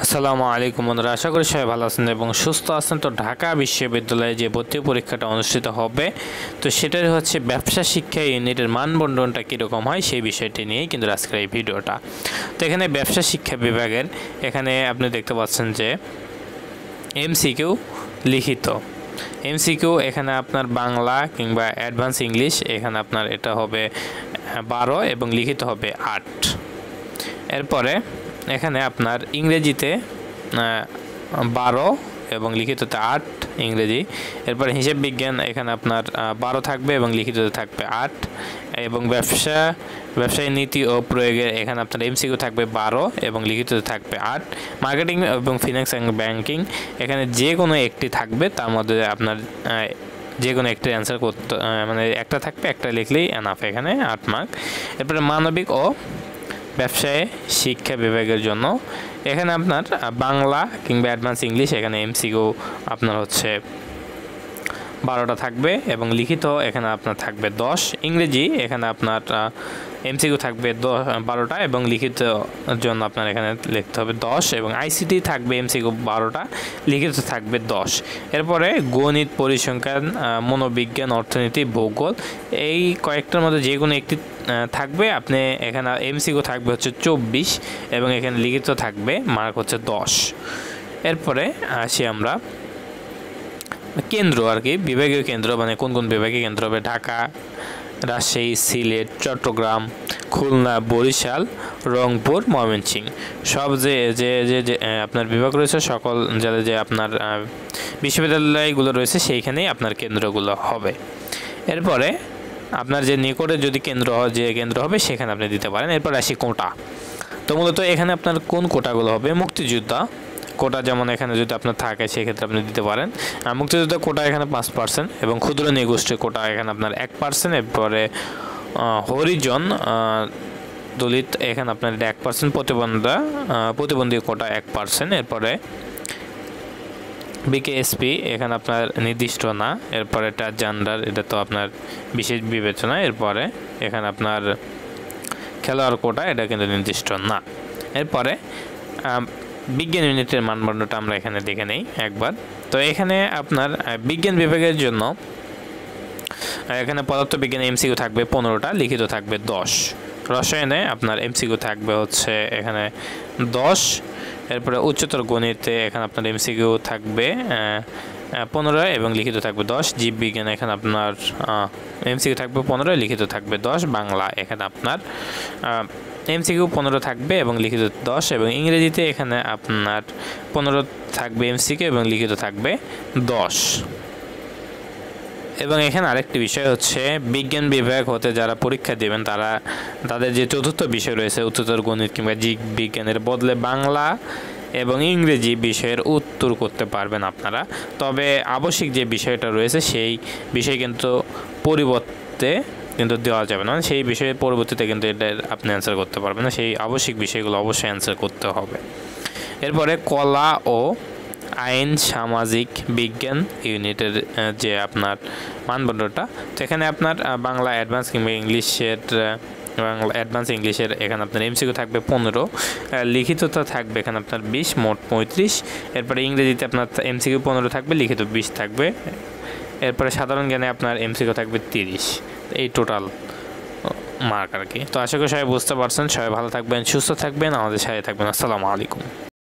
আসসালামু আলাইকুম বন্ধুরা, আশা করি সবাই ভালো আছেন এবং সুস্থ আছেন। তো ঢাকা বিশ্ববিদ্যালয়ে যে ভর্তি পরীক্ষাটা অনুষ্ঠিত হবে, তো সেটাই হচ্ছে ব্যবসা শিক্ষা ইউনিটের মানবন্টনটা কীরকম হয় সেই বিষয়টি নিয়েই কিন্তু আজকের এই ভিডিওটা। তো এখানে ব্যবসা শিক্ষা বিভাগের এখানে আপনি দেখতে পাচ্ছেন যে এমসিকিউ লিখিত এমসিকিউ এখানে আপনার বাংলা কিংবা অ্যাডভান্স ইংলিশ এখানে আপনার এটা হবে 12 এবং লিখিত হবে 8। এরপরে এখানে আপনার ইংরেজিতে 12 এবং লিখিততে 8 ইংরেজি। এরপরে হিসাব বিজ্ঞান এখানে আপনার 12 থাকবে এবং লিখিততে থাকবে 8। এবং ব্যবসায়ী নীতি ও প্রয়োগের এখানে আপনার এমসিকিউ থাকবে 12 এবং লিখিততে থাকবে 8। মার্কেটিং এবং ফিনান্স অ্যান্ড ব্যাংকিং এখানে যে কোনো একটি থাকবে, তার মধ্যে আপনার যে কোনো একটা অ্যান্সার করতে মানে একটা থাকবে, একটা লিখলেই এনাফ, এখানে 8 মার্ক। এরপরে মানবিক ও ব্যবসায় শিক্ষা বিভাগের জন্য এখানে আপনার বাংলা কিংবা অ্যাডভান্স ইংলিশ এখানে এমসিকিউ আপনার হচ্ছে 12টা থাকবে এবং লিখিত এখানে আপনার থাকবে 10। ইংরেজি এখানে আপনার এমসিকিউ থাকবে 12টা এবং লিখিত জন্য আপনার এখানে লিখতে হবে 10। এবং আইসিটি থাকবে এমসিকিউ 12টা, লিখিত থাকবে 10। এরপরে গণিত, পরিসংখ্যান, মনোবিজ্ঞান, অর্থনীতি, ভূগোল এই কয়েকটার মধ্যে যে কোনো একটি থাকবে। আপনি এখানে এমসিকিউ থাকবে হচ্ছে 24 এবং এখানে লিখিত থাকবে মার্ক হচ্ছে 10। এরপরে আসি আমরা কেন্দ্র আর কি, বিভাগীয় কেন্দ্র মানে কোন কোন বিভাগীয় কেন্দ্র হবে: ঢাকা, রাজশাহী, সিলেট, চট্টগ্রাম, খুলনা, বরিশাল, রংপুর, ময়মনসিংহ। সব যে যে যে আপনার বিভাগ রয়েছে, সকল জেলায় যে আপনার বিশ্ববিদ্যালয়গুলো রয়েছে সেইখানেই আপনার কেন্দ্রগুলো হবে। এরপরে আপনার যে নিকটে যদি কেন্দ্র হবে সেখানে আপনি দিতে পারেন। এরপর আসি কোটা। তো মূলত এখানে আপনার কোন কোটাগুলো হবে: মুক্তিযোদ্ধা কোটা যেমন এখানে যদি আপনার থাকে সেক্ষেত্রে আপনি দিতে পারেন। মুক্তিযোদ্ধা কোটা এখানে 5% এবং ক্ষুদ্র নৃগোষ্ঠীর কোটা এখানে আপনার 1%। এরপরে হরিজন দলিত এখানে আপনার 1%। প্রতিবন্ধী কোটা 1%। এরপরে বিকেএসপি এখানে আপনার নির্দিষ্ট না। এরপরে ট্রান্সজেন্ডার এটা তো আপনার বিশেষ বিবেচনা। এরপরে এখানে আপনার খেলোয়াড় কোটা এটা কিন্তু নির্দিষ্ট না। এরপরে বিজ্ঞান ইউনিটের মানদণ্ডটা আমরা এখানে দেখে নেই একবার। তো এখানে আপনার বিজ্ঞান বিভাগের জন্য এখানে পদার্থবিজ্ঞানে এমসিকিউ থাকবে 15টা, লিখিত থাকবে 10। রসায়নে আপনার এমসিকিউ থাকবে হচ্ছে এখানে 10। এরপরে উচ্চতর গণিতে এখানে আপনার এমসিকিউ থাকবে 15 এবং লিখিত থাকবে 10। জীববিজ্ঞান এখানে আপনার এমসিকিউ থাকবে 15, লিখিত থাকবে 10। বাংলা এখানে আপনার এমসিকিউ 15 থাকবে এবং লিখিত 10। এবং ইংরেজিতে এখানে আপনার 15 থাকবে এমসিকিউ এবং লিখিত থাকবে 10। এবং এখানে আরেকটি বিষয় হচ্ছে বিজ্ঞান বিভাগ হতে যারা পরীক্ষা দেবেন তাদের যে চতুর্থ বিষয় রয়েছে উচ্চতর গণিত কিংবা জীববিজ্ঞানের বদলে বাংলা এবং ইংরেজি বিষয়ের উত্তর করতে পারবেন আপনারা। তবে আবশ্যিক যে বিষয়টা রয়েছে সেই বিষয় কিন্তু পরিবর্তে কিন্তু দেওয়া যাবে না, সেই বিষয়ের পরবর্তীতে কিন্তু এটা আপনি অ্যান্সার করতে পারবেন না। সেই আবশ্যিক বিষয়গুলো অবশ্যই অ্যান্সার করতে হবে। এরপরে কলা ও আইন সামাজিক বিজ্ঞান ইউনিটের যে আপনার মানদণ্ডটা, তো এখানে আপনার বাংলা অ্যাডভান্স কিংবা বাংলা অ্যাডভান্স ইংলিশের এখানে আপনার এমসিকিউ থাকবে 15, লিখিতটা থাকবে এখানে আপনার 20, মোট 35। এরপরে ইংরেজিতে আপনার এমসিকিউ 15 থাকবে, লিখিত 20 থাকবে। এরপরে সাধারণ জ্ঞানে আপনার এমসিকিউ থাকবে 30। এই টোটাল মার্ক আর কি। তো আশা করি সবাই বুঝতে পারছেন। সবাই ভালো থাকবেন, সুস্থ থাকবেন, আমাদের সাথে থাকবেন। আসসালামু আলাইকুম।